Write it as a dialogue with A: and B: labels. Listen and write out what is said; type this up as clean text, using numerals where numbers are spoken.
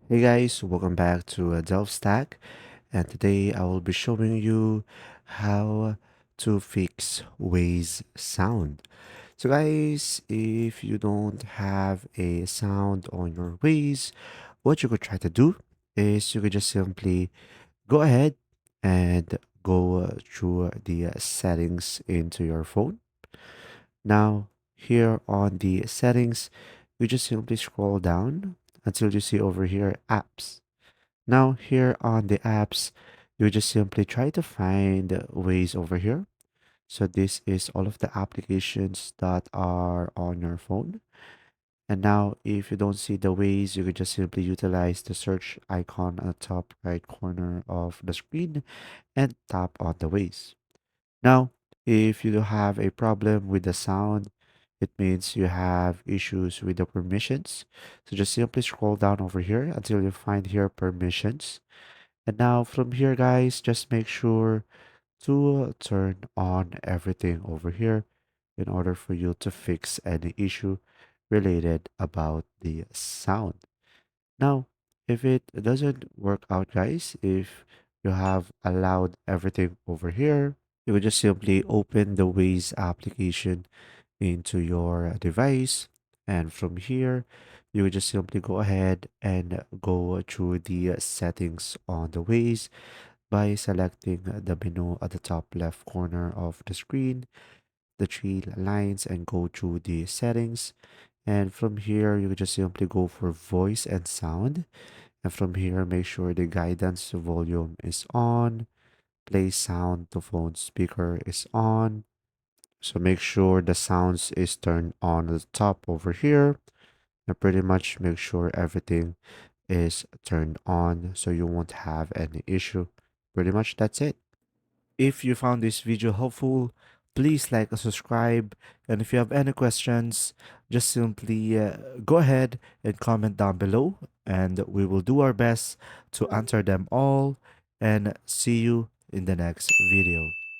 A: Hey guys, welcome back to Delve Stack, and today I will be showing you how to fix Waze sound. So guys, if you don't have a sound on your Waze, what you could try to do is you could just simply go ahead and go through the settings into your phone. Now, here on the settings, you just simply scroll down until you see over here apps. Now, here on the apps, you just simply try to find Waze over here. So this is all of the applications that are on your phone. And now, if you don't see the Waze, you can just simply utilize the search icon on the top right corner of the screen and tap on the Waze. Now, if you have a problem with the sound, it means you have issues with the permissions. So just simply scroll down over here until you find here permissions. And now from here, guys, just make sure to turn on everything over here in order for you to fix any issue related about the sound. Now, if it doesn't work out, guys, if you have allowed everything over here, you would just simply open the Waze application into your device. And from here, you would just simply go ahead and go through the settings on the Waze by selecting the menu at the top left corner of the screen, the three lines, and go through the settings. And from here, you would just simply go for voice and sound. And from here, make sure the guidance volume is on, play sound to phone speaker is on. So make sure the sounds is turned on at the top over here. And pretty much make sure everything is turned on so you won't have any issue. Pretty much that's it. If you found this video helpful, please like and subscribe. And if you have any questions, just simply go ahead and comment down below, and we will do our best to answer them all. And see you in the next video.